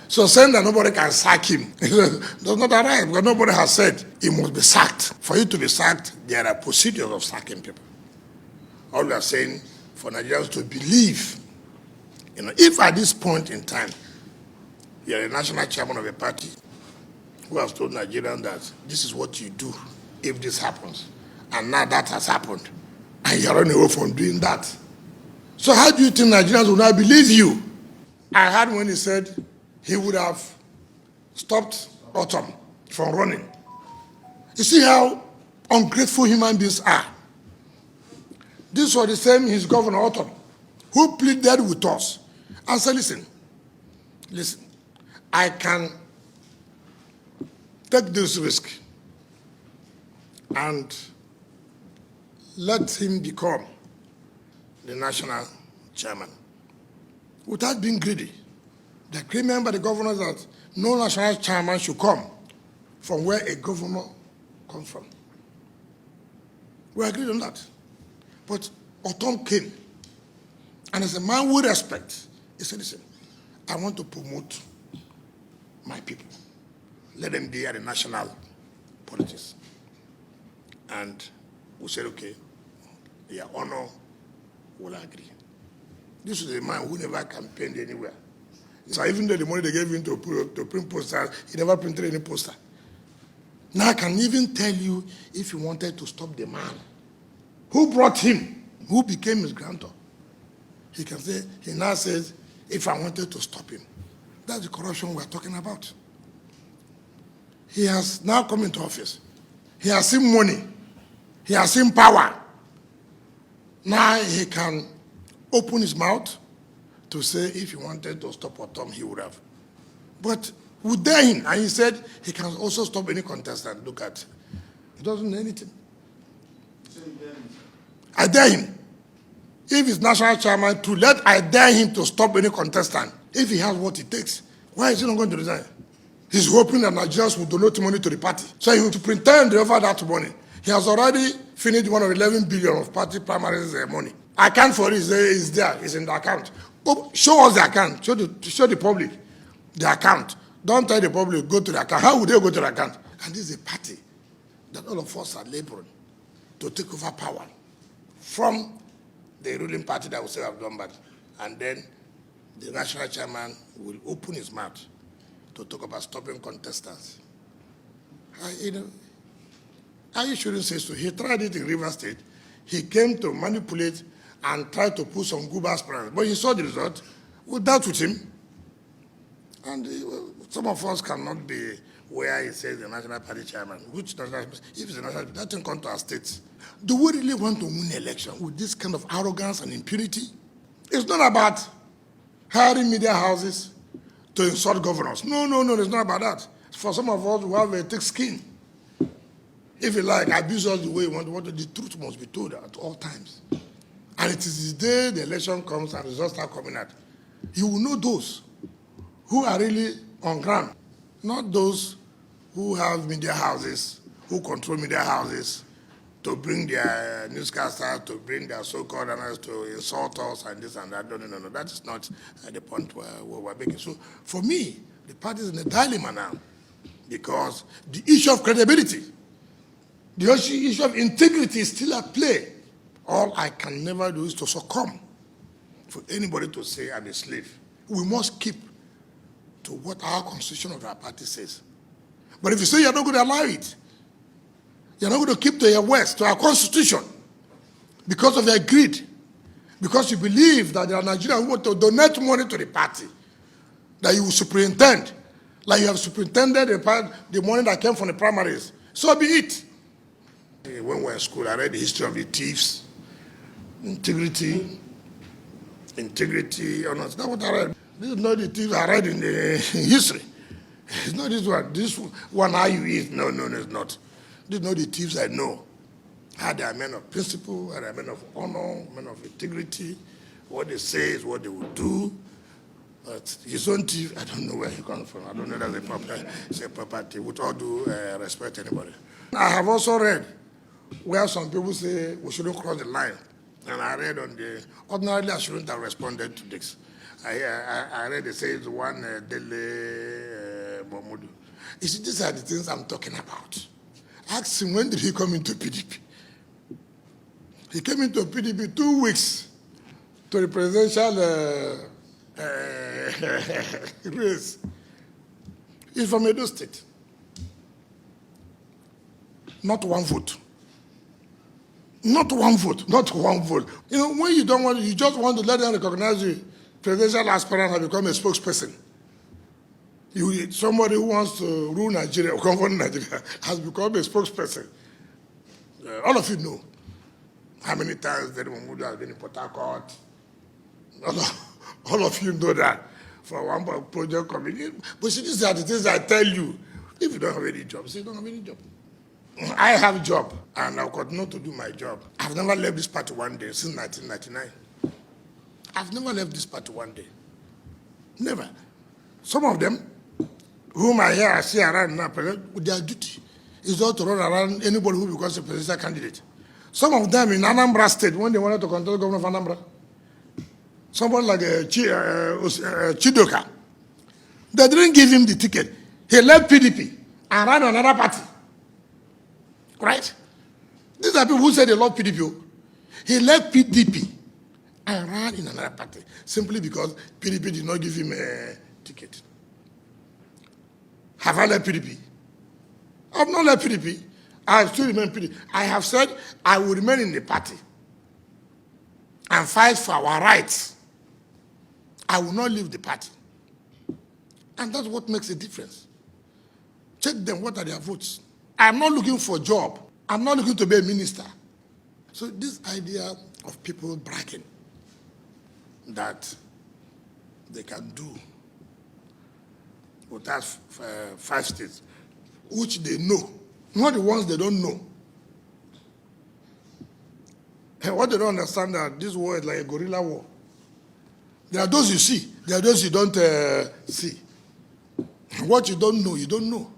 So saying that nobody can sack him, that's not right, because nobody has said he must be sacked. For you to be sacked, there are procedures of sacking people. All we are saying, for Nigerians to believe, if at this point in time, you are a national chairman of a party who has told Nigerians that this is what you do if this happens, and now that has happened, and you're running away from doing that. So how do you think Nigerians will not believe you? I heard when he said he would have stopped Autumn from running. You see how ungrateful human beings are. This was the same his governor Autumn, who pleaded with us and said, listen, I can take this risk and let him become the national chairman without being greedy. The agreement by the governors that no national chairman should come from where a governor comes from. We agreed on that. But Autumn came, and as a man with respect, he said, listen, I want to promote my people. Let them be at the national politics. And we said, okay, your honor will agree. This is a man who never campaigned anywhere. So even though the money they gave him to print posters, he never printed any poster. Now I can even tell you if he wanted to stop the man who brought him, who became his grantor. He can say, he now says, if I wanted to stop him. That's the corruption we're talking about. He has now come into office. He has seen money. He has seen power. Now he can open his mouth to say if he wanted to stop Autumn, he would have. But we dare him, and he said he can also stop any contestant. Look at, he doesn't know anything. I dare him. If he's national chairman, I dare him to stop any contestant. If he has what it takes, why is he not going to resign? He's hoping that Nigerians will donate money to the party. So he will pretend they offer that money. He has already finished one of 11 billion of party primaries money. Account for it is there, it's in the account. Oh, show us the account, show the public the account. Don't tell the public, go to the account. How would they go to the account? And this is a party that all of us are laboring to take over power from the ruling party that will say have done bad. And then the national chairman will open his mouth to talk about stopping contestants. I shouldn't say so. He tried it in Rivers State. He came to manipulate and try to put some good aspirants. But he saw the result. We dealt with him. And some of us cannot be where he says the National Party chairman. Which national, if it's a national, that can come to our states. Do we really want to win an election with this kind of arrogance and impunity? It's not about hiring media houses to insult governors. No, it's not about that. For some of us who have a thick skin, if you like, abuse us the way you want, the truth must be told at all times. And it is the day the election comes and results start coming out. You will know those who are really on ground, not those who have media houses, who control media houses to bring their newscasters, to bring their so-called analysts to insult us and this and that. No. That is not the point where we're making. So for me, the party is in a dilemma now because the issue of credibility, the issue of integrity is still at play. All I can never do is to succumb for anybody to say I'm a slave. We must keep to what our constitution of our party says. But if you say you're not going to allow it, you're not going to keep to your words, to our constitution, because of your greed, because you believe that there are Nigerians who want to donate money to the party, that you will superintend, like you have superintended the money that came from the primaries. So be it. When we were in school, I read the history of the thieves. Integrity, or not. That's what I read. This is not the thieves I read in the history. It's not this one. This one how you eat. No, it's not. These are not the thieves I know. They are men of principle, they are men of honor, men of integrity. What they say is what they will do. But his own thief, I don't know where he comes from. I don't know that's a property. With all due respect to anybody. I have also read where some people say we shouldn't cross the line. And I read on the, ordinarily I shouldn't have responded to this. I read they say it's one Dele Momodu. You see, these are the things I'm talking about. Ask him, when did he come into PDP? He came into PDP 2 weeks to the presidential race. He's from Edo State. Not one vote. Not one vote. Not one vote. You know, when you don't want, you just want to let them recognize you. Presidential aspirant has become a spokesperson. Somebody who wants to rule Nigeria or govern Nigeria has become a spokesperson. All of you know how many times Dele Momodu has been in Port Harcourt. All of you know that for one project committee. But see, these are the things I tell you. If you don't have any job, say you don't have any job. I have a job, and I'll continue to do my job. I've never left this party one day since 1999. I've never left this party one day. Never. Some of them, whom I see around now, their duty is not to run around anybody who becomes a presidential candidate. Some of them in Anambra State, when they wanted to control the governor of Anambra, someone like Chidoka, they didn't give him the ticket. He left PDP and ran another party. Right? These are people who say they love PDP. He left PDP and ran in another party simply because PDP did not give him a ticket. Have I left PDP? I have not left PDP. I have still remained PDP. I have said I will remain in the party and fight for our rights. I will not leave the party. And that's what makes a difference. Check them, what are their votes? I'm not looking for a job. I'm not looking to be a minister. So this idea of people bragging that they can do with us 5 states, which they know, not the ones they don't know. And what they don't understand that this war is like a guerrilla war. There are those you see, there are those you don't see. What you don't know, you don't know.